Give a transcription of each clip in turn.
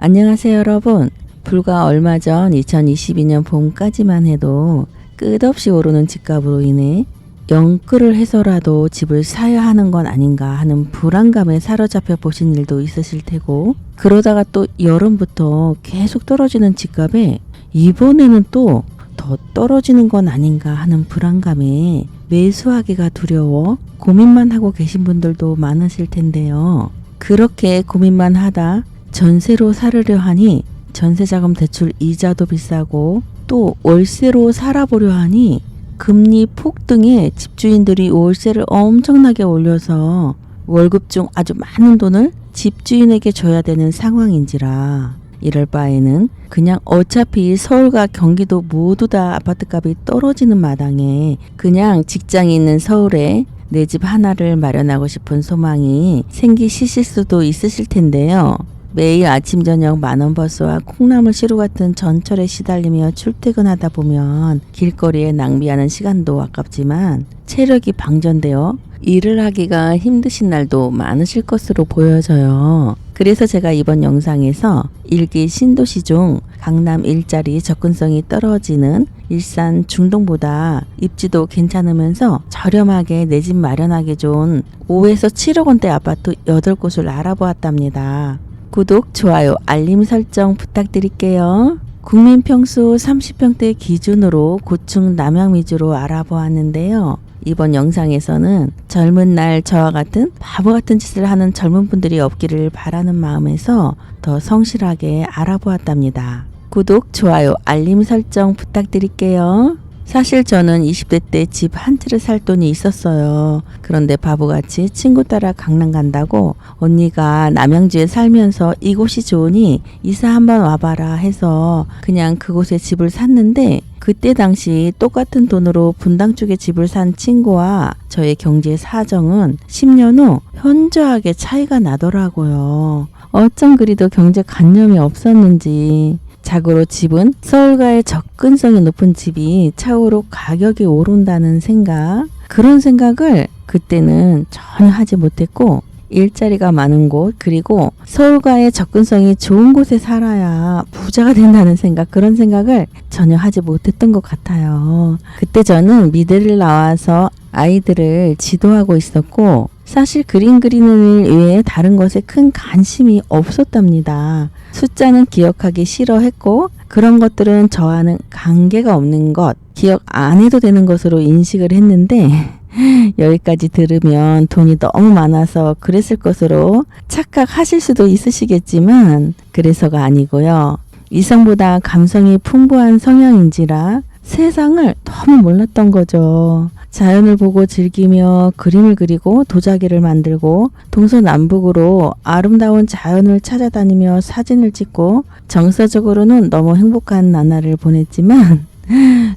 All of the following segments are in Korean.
안녕하세요 여러분. 불과 얼마 전 2022년 봄까지만 해도 끝없이 오르는 집값으로 인해 영끌을 해서라도 집을 사야 하는 건 아닌가 하는 불안감에 사로잡혀 보신 일도 있으실 테고, 그러다가 또 여름부터 계속 떨어지는 집값에 이번에는 또 더 떨어지는 건 아닌가 하는 불안감에 매수하기가 두려워 고민만 하고 계신 분들도 많으실 텐데요. 그렇게 고민만 하다 전세로 살으려 하니 전세자금 대출 이자도 비싸고, 또 월세로 살아보려 하니 금리 폭등에 집주인들이 월세를 엄청나게 올려서 월급 중 아주 많은 돈을 집주인에게 줘야 되는 상황인지라, 이럴 바에는 그냥 어차피 서울과 경기도 모두 다 아파트값이 떨어지는 마당에 그냥 직장이 있는 서울에 내 집 하나를 마련하고 싶은 소망이 생기실 수도 있으실 텐데요. 매일 아침 저녁 만원 버스와 콩나물 시루 같은 전철에 시달리며 출퇴근하다 보면 길거리에 낭비하는 시간도 아깝지만 체력이 방전되어 일을 하기가 힘드신 날도 많으실 것으로 보여져요. 그래서 제가 이번 영상에서 일기 신도시 중 강남 일자리 접근성이 떨어지는 일산 중동보다 입지도 괜찮으면서 저렴하게 내 집 마련하기 좋은 5에서 7억 원대 아파트 8곳을 알아보았답니다. 구독, 좋아요, 알림 설정 부탁드릴게요. 국민평수 30평대 기준으로 고층 남향 위주로 알아보았는데요. 이번 영상에서는 젊은 날 저와 같은 바보 같은 짓을 하는 젊은 분들이 없기를 바라는 마음에서 더 성실하게 알아보았답니다. 구독, 좋아요, 알림 설정 부탁드릴게요. 사실 저는 20대 때 집 한 채를 살 돈이 있었어요. 그런데 바보같이 친구 따라 강남 간다고 언니가 남양주에 살면서 이곳이 좋으니 이사 한번 와봐라 해서 그냥 그곳에 집을 샀는데, 그때 당시 똑같은 돈으로 분당 쪽에 집을 산 친구와 저의 경제 사정은 10년 후 현저하게 차이가 나더라고요. 어쩜 그리도 경제관념이 없었는지. 자고로 집은 서울과의 접근성이 높은 집이 차후로 가격이 오른다는 생각, 그런 생각을 그때는 전혀 하지 못했고, 일자리가 많은 곳, 그리고 서울과의 접근성이 좋은 곳에 살아야 부자가 된다는 생각, 그런 생각을 전혀 하지 못했던 것 같아요. 그때 저는 미대를 나와서 아이들을 지도하고 있었고, 사실 그림 그리는 일 외에 다른 것에 큰 관심이 없었답니다. 숫자는 기억하기 싫어했고, 그런 것들은 저와는 관계가 없는 것, 기억 안 해도 되는 것으로 인식을 했는데, 여기까지 들으면 돈이 너무 많아서 그랬을 것으로 착각하실 수도 있으시겠지만, 그래서가 아니고요. 이성보다 감성이 풍부한 성향인지라 세상을 너무 몰랐던 거죠. 자연을 보고 즐기며 그림을 그리고 도자기를 만들고 동서남북으로 아름다운 자연을 찾아다니며 사진을 찍고 정서적으로는 너무 행복한 나날을 보냈지만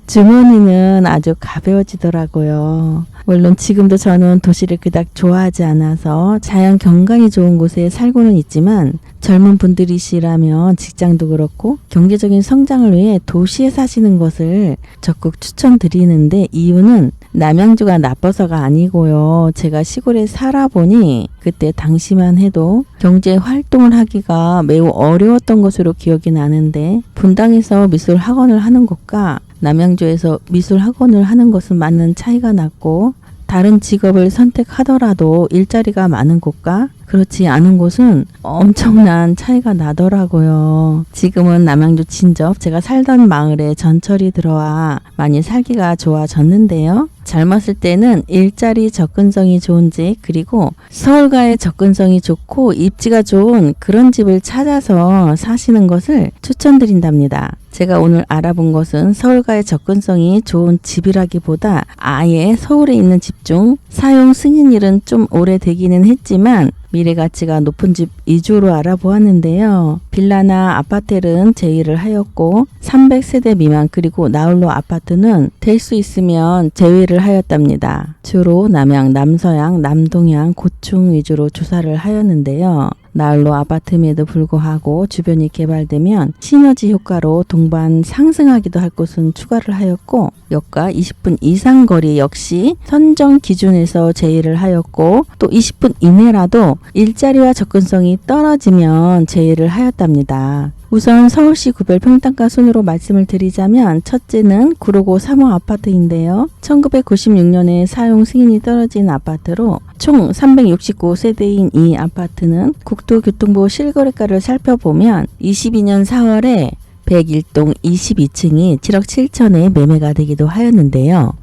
주머니는 아주 가벼워지더라고요. 물론 지금도 저는 도시를 그닥 좋아하지 않아서 자연 경관이 좋은 곳에 살고는 있지만, 젊은 분들이시라면 직장도 그렇고 경제적인 성장을 위해 도시에 사시는 것을 적극 추천드리는데, 이유는 남양주가 나빠서가 아니고요. 제가 시골에 살아보니 그때 당시만 해도 경제 활동을 하기가 매우 어려웠던 것으로 기억이 나는데, 분당에서 미술 학원을 하는 것과 남양주에서 미술 학원을 하는 것은 많은 차이가 났고, 다른 직업을 선택하더라도 일자리가 많은 곳과 그렇지 않은 곳은 엄청난 차이가 나더라고요. 지금은 남양주 진접 제가 살던 마을에 전철이 들어와 많이 살기가 좋아졌는데요. 젊었을 때는 일자리 접근성이 좋은 집, 그리고 서울과의 접근성이 좋고 입지가 좋은 그런 집을 찾아서 사시는 것을 추천드린답니다. 제가 오늘 알아본 것은 서울과의 접근성이 좋은 집이라기보다 아예 서울에 있는 집 중 사용 승인일은 좀 오래되기는 했지만 미래 가치가 높은 집 위주로 알아보았는데요. 빌라나 아파트는 제외를 하였고 300세대 미만 그리고 나홀로 아파트는 될 수 있으면 제외를 하였답니다. 주로 남양, 남서양, 남동양, 고층 위주로 조사를 하였는데요. 나홀로 아파트임에도 불구하고 주변이 개발되면 시너지 효과로 동반 상승하기도 할 곳은 추가를 하였고, 역과 20분 이상 거리 역시 선정 기준에서 제외를 하였고, 또 20분 이내라도 일자리와 접근성이 떨어지면 제외를 하였답니다. 우선 서울시 구별 평당가 순으로 말씀을 드리자면, 첫째는 구로구 3호 아파트인데요. 1996년에 사용 승인이 떨어진 아파트로 총 369세대인 이 아파트는 국토교통부 실거래가를 살펴보면 22년 4월에 101동 22층이 7억 7천에 매매가 되기도 하였는데요.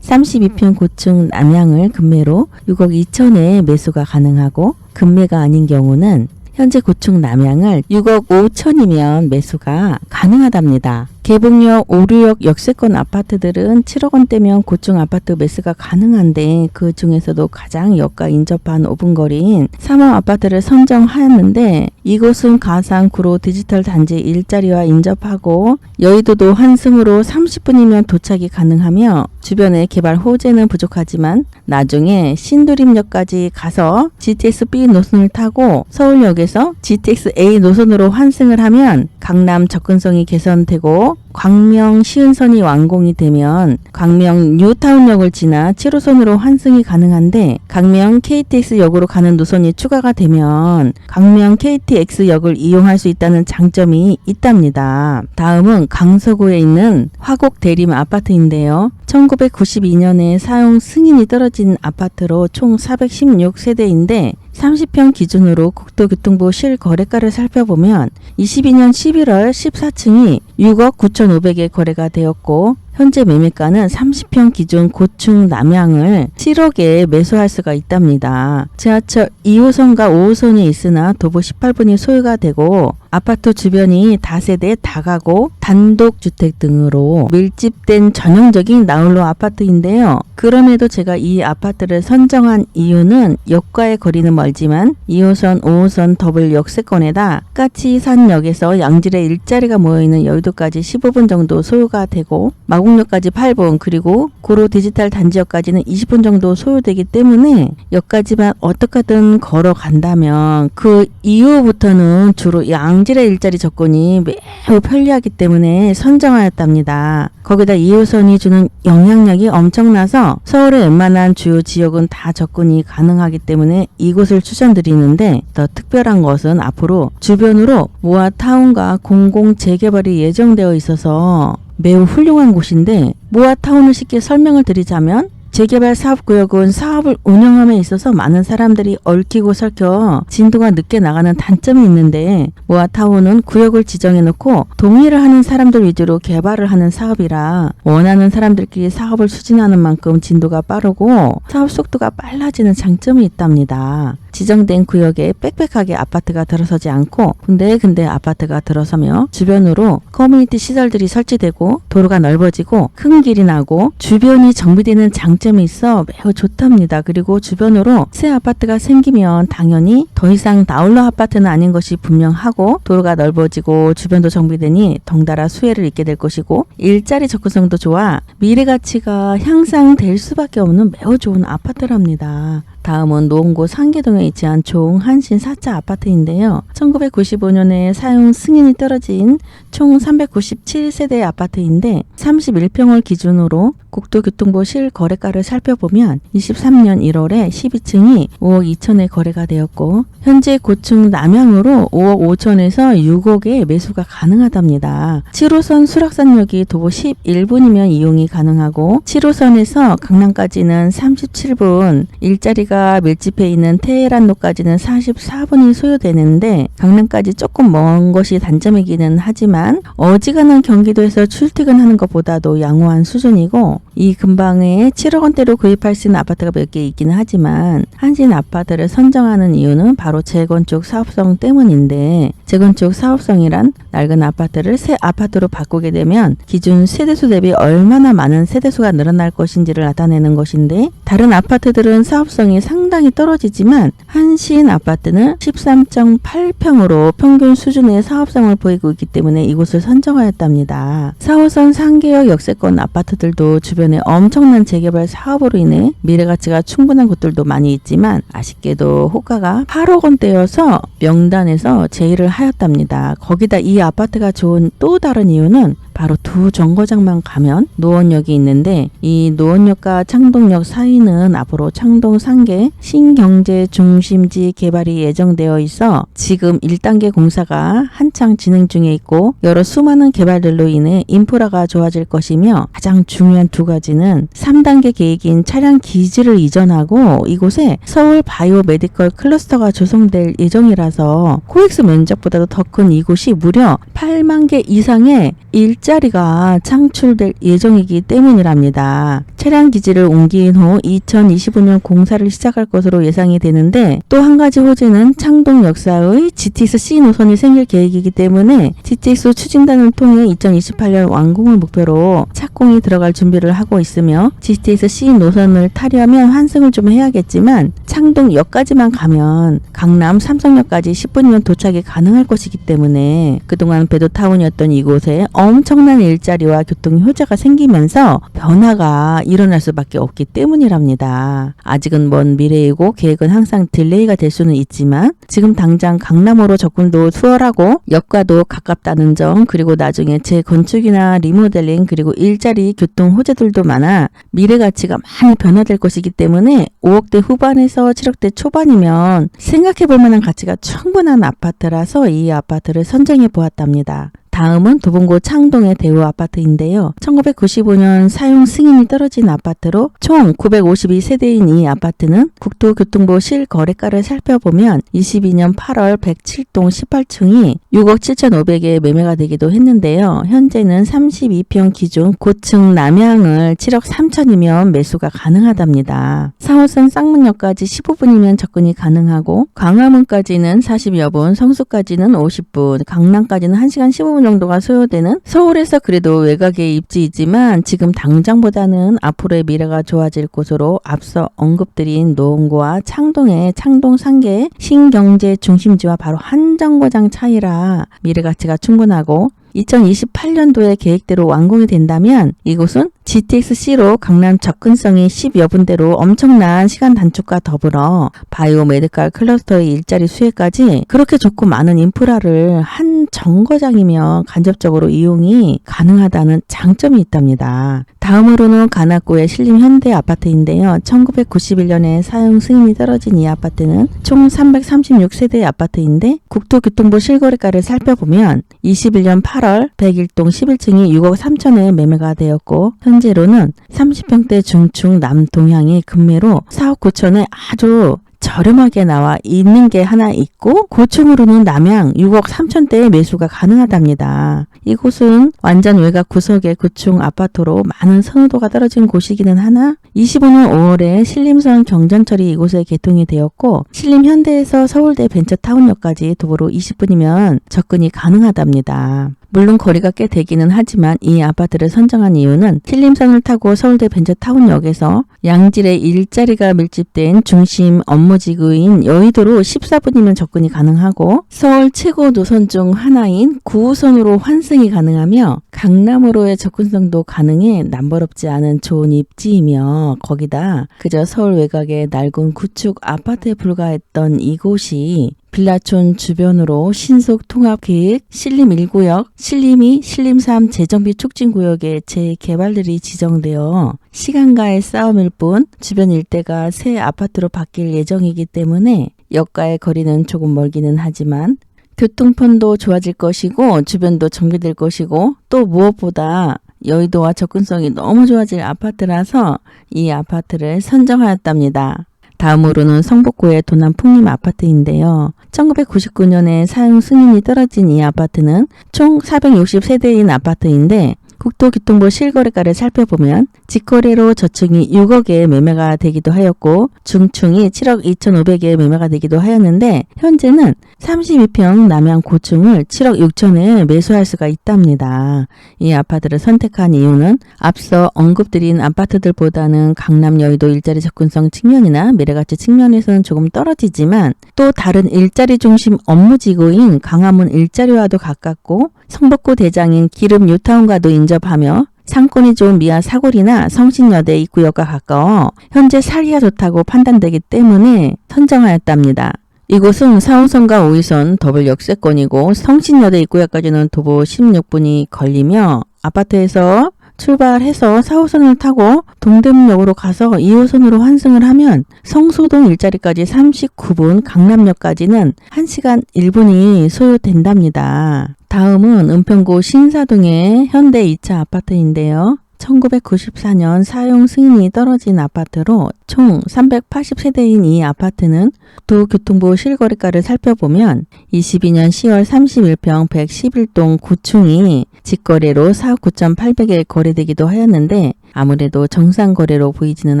32평 고층 남향을 금매로 6억 2천에 매수가 가능하고, 금매가 아닌 경우는 현재 고층 남향을 6억 5천이면 매수가 가능하답니다. 개봉역 5, 6역 역세권 아파트들은 7억 원대면 고층 아파트 매수가 가능한데, 그 중에서도 가장 역과 인접한 5분 거리인 3호 아파트를 선정하였는데, 이곳은 가상 구로 디지털 단지 일자리와 인접하고 여의도도 환승으로 30분이면 도착이 가능하며, 주변에 개발 호재는 부족하지만 나중에 신도림역까지 가서 GTX-B 노선을 타고 서울역에서 GTX-A 노선으로 환승을 하면 강남 접근성이 개선되고, 광명 시흥선이 완공이 되면 광명 뉴타운역을 지나 7호선으로 환승이 가능한데, 광명 KTX역으로 가는 노선이 추가가 되면 광명 KTX역을 이용할 수 있다는 장점이 있답니다. 다음은 강서구에 있는 화곡 대림 아파트인데요. 1992년에 사용 승인이 떨어진 아파트로 총 416세대인데 30평 기준으로 국토교통부 실거래가를 살펴보면 22년 11월 14층이 6억 9,500에 거래가 되었고, 현재 매매가는 30평 기준 고층 남향을 7억에 매수할 수가 있답니다. 지하철 2호선과 5호선이 있으나 도보 18분이 소요가 되고, 아파트 주변이 다세대 다가구, 단독주택 등으로 밀집된 전형적인 나홀로 아파트인데요. 그럼에도 제가 이 아파트를 선정한 이유는 역과의 거리는 멀지만 2호선, 5호선 더블 역세권에다 까치산역에서 양질의 일자리가 모여있는 여의도까지 15분 정도 소요가 되고, 마곡역까지 8분, 그리고 구로 디지털 단지역까지는 20분 정도 소요되기 때문에 역까지만 어떻게든 걸어간다면 그 이후부터는 주로 양질의 일자리 접근이 매우 편리하기 때문에 선정하였답니다. 거기다 2호선이 주는 영향력이 엄청나서 서울의 웬만한 주요 지역은 다 접근이 가능하기 때문에 이곳을 추천드리는데, 더 특별한 것은 앞으로 주변으로 모아타운과 공공 재개발이 예정되어 있어서 매우 훌륭한 곳인데, 모아타운을 쉽게 설명을 드리자면, 재개발 사업구역은 사업을 운영함에 있어서 많은 사람들이 얽히고 설켜 진도가 늦게 나가는 단점이 있는데, 모아타운은 구역을 지정해놓고 동의를 하는 사람들 위주로 개발을 하는 사업이라 원하는 사람들끼리 사업을 추진하는 만큼 진도가 빠르고 사업 속도가 빨라지는 장점이 있답니다. 지정된 구역에 빽빽하게 아파트가 들어서지 않고 군데군데 아파트가 들어서며 주변으로 커뮤니티 시설들이 설치되고 도로가 넓어지고 큰 길이 나고 주변이 정비되는 장점이 있어 매우 좋답니다. 그리고 주변으로 새 아파트가 생기면 당연히 더 이상 나홀로 아파트는 아닌 것이 분명하고, 도로가 넓어지고 주변도 정비되니 덩달아 수혜를 입게 될 것이고, 일자리 접근성도 좋아 미래 가치가 향상될 수밖에 없는 매우 좋은 아파트랍니다. 다음은 노원구 상계동에 위치한 종한신 4차 아파트인데요. 1995년에 사용 승인이 떨어진 총 397세대의 아파트인데 31평을 기준으로 국토교통부 실거래가를 살펴보면 23년 1월에 12층이 5억 2천에 거래가 되었고, 현재 고층 남향으로 5억 5천에서 6억에 매수가 가능하답니다. 7호선 수락산역이 도보 11분이면 이용이 가능하고, 7호선에서 강남까지는 37분, 일자리가 밀집해 있는 테헤란로까지는 44분이 소요되는데 강남까지 조금 먼 것이 단점이기는 하지만 어지간한 경기도에서 출퇴근하는 것보다도 양호한 수준이고, 이 근방에 7억 원대로 구입할 수 있는 아파트가 몇 개 있기는 하지만 한신 아파트를 선정하는 이유는 바로 재건축 사업성 때문인데, 재건축 사업성이란 낡은 아파트를 새 아파트로 바꾸게 되면 기존 세대수 대비 얼마나 많은 세대수가 늘어날 것인지를 나타내는 것인데, 다른 아파트들은 사업성이 상당히 떨어지지만 한신 아파트는 13.8평으로 평균 수준의 사업성을 보이고 있기 때문에 이곳을 선정하였답니다. 4호선 상계역 역세권 아파트들도 주변에 엄청난 재개발 사업으로 인해 미래가치가 충분한 곳들도 많이 있지만 아쉽게도 호가가 8억 원대여서 명단에서 제의를 하였답니다. 거기다 이 아파트가 좋은 또 다른 이유는 바로 두 정거장만 가면 노원역이 있는데 이 노원역과 창동역 사이는 앞으로 창동 상계 신경제 중심지 개발이 예정되어 있어 지금 1단계 공사가 한창 진행 중에 있고 여러 수많은 개발들로 인해 인프라가 좋아질 것이며 가장 중요한 두 가지는 3단계 계획인 차량 기지를 이전하고 이곳에 서울 바이오 메디컬 클러스터가 조성될 예정이라서 코엑스 면적보다도 더 큰 이곳이 무려 8만 개 이상의 일자리가 창출될 예정이기 때문이랍니다. 차량 기지를 옮긴 후 2025년 공사를 시작할 것으로 예상이 되는데 또 한 가지 호재는 창동 역사의 GTX-C 노선이 생길 계획이기 때문에 GTX 추진단을 통해 2028년 완공을 목표로 착공이 들어갈 준비를 하고 있으며 GTX-C 노선을 타려면 환승을 좀 해야겠지만 창동역까지만 가면 강남 삼성역까지 10분이면 도착이 가능할 것이기 때문에 그동안 베드타운이었던 이곳에 엄청난 일자리와 교통 효자가 생기면서 변화가 일어날 수밖에 없기 때문이랍니다. 아직은 먼 미래이고 계획은 항상 딜레이가 될 수는 있지만 지금 당장 강남으로 접근도 수월하고 역과도 가깝다는 점 그리고 나중에 재건축이나 리모델링 그리고 일자리 교통 호재들도 많아 미래 가치가 많이 변화될 것이기 때문에 5억대 후반에서 7억대 초반이면 생각해 볼 만한 가치가 충분한 아파트라서 이 아파트를 선정해 보았답니다. 다음은 도봉구 창동의 대우 아파트인데요. 1995년 사용 승인이 떨어진 아파트로 총 952세대인 이 아파트는 국토교통부 실거래가를 살펴보면 22년 8월 107동 18층이 6억 7,500에 매매가 되기도 했는데요. 현재는 32평 기준 고층 남향을 7억 3천이면 매수가 가능하답니다. 4호선 쌍문역까지 15분이면 접근이 가능하고 광화문까지는 40여 분, 성수까지는 50분, 강남까지는 1시간 15분 정도가 소요되는 서울에서 그래도 외곽의 입지이지만 지금 당장보다는 앞으로의 미래가 좋아질 곳으로 앞서 언급드린 노원구와 창동의 창동 상계 신경제 중심지와 바로 한 정거장 차이라 미래 가치가 충분하고 2028년도에 계획대로 완공이 된다면 이곳은 GTX-C로 강남 접근성이 10여 분대로 엄청난 시간 단축과 더불어 바이오 메디컬 클러스터의 일자리 수혜까지 그렇게 좋고 많은 인프라를 한 정거장이며 간접적으로 이용이 가능하다는 장점이 있답니다. 다음으로는 관악구의 신림 현대 아파트인데요. 1991년에 사용 승인이 떨어진 이 아파트는 총 336세대의 아파트인데 국토교통부 실거래가를 살펴보면 21년 8월 101동 11층이 6억 3천에 매매가 되었고 현재로는 30평대 중축 남동향의 금매로 4억 9천에 아주 저렴하게 나와 있는 게 하나 있고 고층으로는 남향 6억 3천대의 매수가 가능하답니다. 이곳은 완전 외곽 구석의 고층 아파트로 많은 선호도가 떨어진 곳이기는 하나 25년 5월에 신림선 경전철이 이곳에 개통이 되었고 신림현대에서 서울대 벤처타운역까지 도보로 20분이면 접근이 가능하답니다. 물론 거리가 꽤 되기는 하지만 이 아파트를 선정한 이유는 신림선을 타고 서울대 벤처타운역에서 양질의 일자리가 밀집된 중심 업무지구인 여의도로 14분이면 접근이 가능하고 서울 최고 노선 중 하나인 9호선으로 환승이 가능하며 강남으로의 접근성도 가능해 남부럽지 않은 좋은 입지이며 거기다 그저 서울 외곽의 낡은 구축 아파트에 불과했던 이곳이 빌라촌 주변으로 신속 통합 계획, 신림 1구역, 신림 2, 신림 3 재정비 촉진구역의 재개발들이 지정되어 시간과의 싸움일 뿐 주변 일대가 새 아파트로 바뀔 예정이기 때문에 역과의 거리는 조금 멀기는 하지만 교통편도 좋아질 것이고 주변도 정비될 것이고 또 무엇보다 여의도와 접근성이 너무 좋아질 아파트라서 이 아파트를 선정하였답니다. 다음으로는 성북구의 도남 풍림 아파트인데요. 1999년에 사용 승인이 떨어진 이 아파트는 총 460세대인 아파트인데 국토교통부 실거래가를 살펴보면 직거래로 저층이 6억에 매매가 되기도 하였고 중층이 7억 2,500에 매매가 되기도 하였는데 현재는 32평 남양 고층을 7억 6천에 매수할 수가 있답니다. 이 아파트를 선택한 이유는 앞서 언급드린 아파트들보다는 강남 여의도 일자리 접근성 측면이나 매력가치 측면에서는 조금 떨어지지만 또 다른 일자리 중심 업무지구인 광화문 일자리와도 가깝고 성북구 대장인 기름 뉴타운과도 인접하며 상권이 좋은 미아 사거리나 성신여대 입구역과 가까워 현재 살기가 좋다고 판단되기 때문에 선정하였답니다. 이곳은 4호선과 5호선 더블 역세권이고 성신여대 입구역까지는 도보 16분이 걸리며 아파트에서 출발해서 4호선을 타고 동대문역으로 가서 2호선으로 환승을 하면 성수동 일자리까지 39분, 강남역까지는 1시간 1분이 소요된답니다. 다음은 은평구 신사동의 현대 2차 아파트인데요. 1994년 사용 승인이 떨어진 아파트로 총 380세대인 이 아파트는 도교통부 실거래가를 살펴보면 22년 10월 31평 111동 9층이 직거래로 4억 9,800에 거래되기도 하였는데 아무래도 정상 거래로 보이지는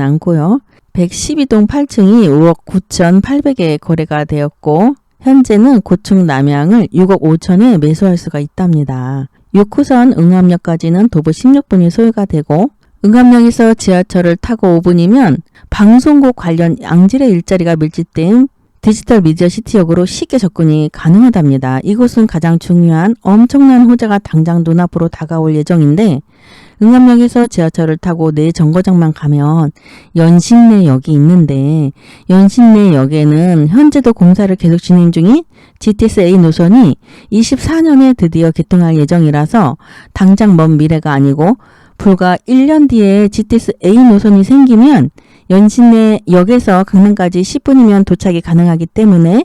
않고요. 112동 8층이 5억 9,800에 거래가 되었고 현재는 고층 남양을 6억 5천에 매수할 수가 있답니다. 6호선 응암역까지는 도보 16분이 소요가 되고 응암역에서 지하철을 타고 5분이면 방송국 관련 양질의 일자리가 밀집된 디지털 미디어 시티역으로 쉽게 접근이 가능하답니다. 이곳은 가장 중요한 엄청난 호재가 당장 눈앞으로 다가올 예정인데 응암역에서 지하철을 타고 내 정거장만 가면 연신내역이 있는데 연신내역에는 현재도 공사를 계속 진행 중인 GTS A 노선이 24년에 드디어 개통할 예정이라서 당장 먼 미래가 아니고 불과 1년 뒤에 GTS A 노선이 생기면 연신내역에서 강남까지 10분이면 도착이 가능하기 때문에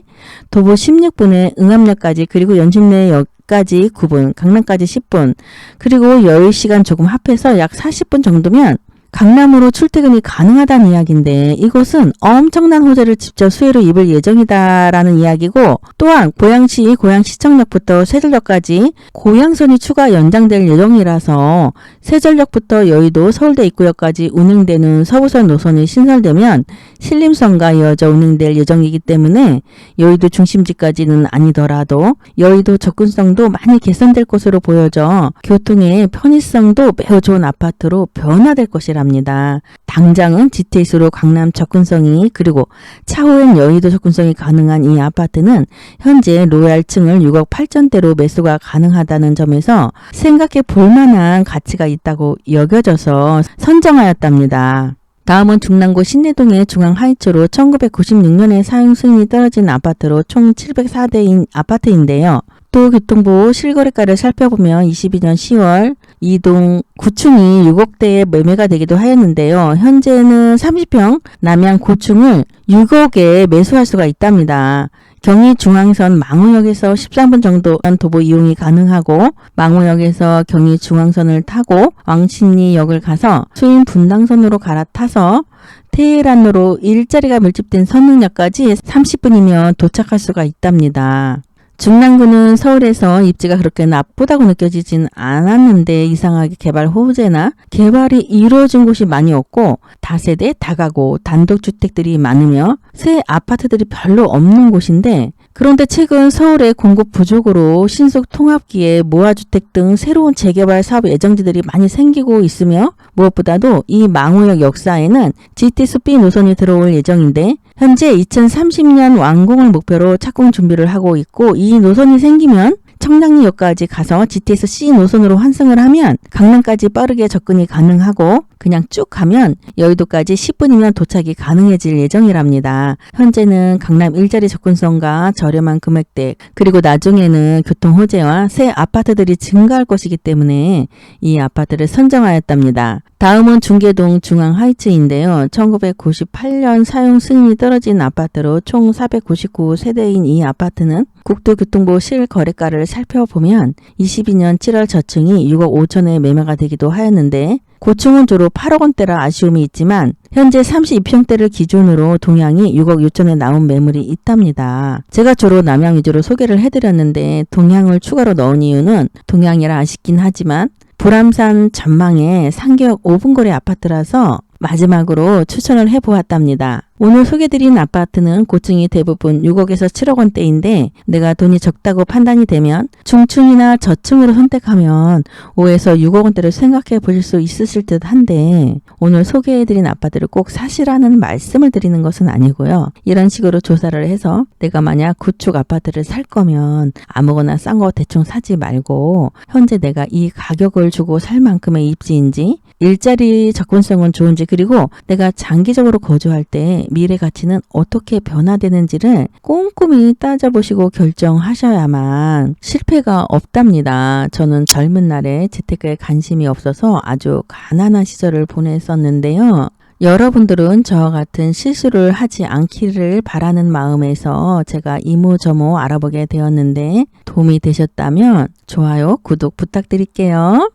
도보 16분에 응암역까지 그리고 연신내역까지 9분, 강남까지 10분, 그리고 여유시간 조금 합해서 약 40분 정도면 강남으로 출퇴근이 가능하다는 이야기인데 이곳은 엄청난 호재를 직접 수혜로 입을 예정이다라는 이야기고 또한 고양시청역부터 세전역까지 고양선이 추가 연장될 예정이라서 세전역부터 여의도 서울대 입구역까지 운행되는 서부선 노선이 신설되면 신림선과 이어져 운행될 예정이기 때문에 여의도 중심지까지는 아니더라도 여의도 접근성도 많이 개선될 것으로 보여져 교통의 편의성도 매우 좋은 아파트로 변화될 것이라 합니다. 당장은 GTS로 강남 접근성이 그리고 차후엔 여의도 접근성이 가능한 이 아파트는 현재 로얄층을 6억 8천대로 매수가 가능하다는 점에서 생각해 볼 만한 가치가 있다고 여겨져서 선정하였답니다. 다음은 중랑구 신내동의 중앙하이츠로 1996년에 사용 승인이 떨어진 아파트로 총 704대인 아파트인데요. 또 교통부 실거래가를 살펴보면 22년 10월 2동 9층이 6억대에 매매가 되기도 하였는데요. 현재는 30평 남양 고층을 6억에 매수할 수가 있답니다. 경의중앙선 망우역에서 13분 정도 도보 이용이 가능하고 망우역에서 경의중앙선을 타고 왕십리역을 가서 수인 분당선으로 갈아타서 테헤란으로 일자리가 밀집된 선릉역까지 30분이면 도착할 수가 있답니다. 중랑구는 서울에서 입지가 그렇게 나쁘다고 느껴지진 않았는데 이상하게 개발 호재나 개발이 이루어진 곳이 많이 없고 다세대, 다가구, 단독주택들이 많으며 새 아파트들이 별로 없는 곳인데 그런데 최근 서울의 공급 부족으로 신속 통합기에 모아주택 등 새로운 재개발 사업 예정지들이 많이 생기고 있으며 무엇보다도 이 망우역 역사에는 GTS-B 노선이 들어올 예정인데 현재 2030년 완공을 목표로 착공 준비를 하고 있고 이 노선이 생기면 청량리역까지 가서 GTS-C 노선으로 환승을 하면 강남까지 빠르게 접근이 가능하고 그냥 쭉 가면 여의도까지 10분이면 도착이 가능해질 예정이랍니다. 현재는 강남 일자리 접근성과 저렴한 금액대 그리고 나중에는 교통 호재와 새 아파트들이 증가할 것이기 때문에 이 아파트를 선정하였답니다. 다음은 중계동 중앙하이츠인데요. 1998년 사용 승인이 떨어진 아파트로 총 499세대인 이 아파트는 국토교통부 실거래가를 살펴보면 22년 7월 저층이 6억 5천에 매매가 되기도 하였는데 고층은 주로 8억 원대라 아쉬움이 있지만 현재 32평대를 기준으로 동향이 6억 6천에 나온 매물이 있답니다. 제가 주로 남양 위주로 소개를 해드렸는데 동향을 추가로 넣은 이유는 동향이라 아쉽긴 하지만 불암산 전망에 상격 5분 거리 아파트라서 마지막으로 추천을 해보았답니다. 오늘 소개드린 아파트는 고층이 대부분 6억에서 7억 원대인데 내가 돈이 적다고 판단이 되면 중층이나 저층으로 선택하면 5에서 6억 원대를 생각해 보실 수 있으실 듯 한데 오늘 소개해드린 아파트를 꼭 사시라는 말씀을 드리는 것은 아니고요. 이런 식으로 조사를 해서 내가 만약 구축 아파트를 살 거면 아무거나 싼 거 대충 사지 말고 현재 내가 이 가격을 주고 살 만큼의 입지인지 일자리 접근성은 좋은지 그리고 내가 장기적으로 거주할 때 미래 가치는 어떻게 변화되는지를 꼼꼼히 따져보시고 결정하셔야만 실패가 없답니다. 저는 젊은 날에 재테크에 관심이 없어서 아주 가난한 시절을 보냈었는데요. 여러분들은 저와 같은 실수를 하지 않기를 바라는 마음에서 제가 이모저모 알아보게 되었는데 도움이 되셨다면 좋아요, 구독 부탁드릴게요.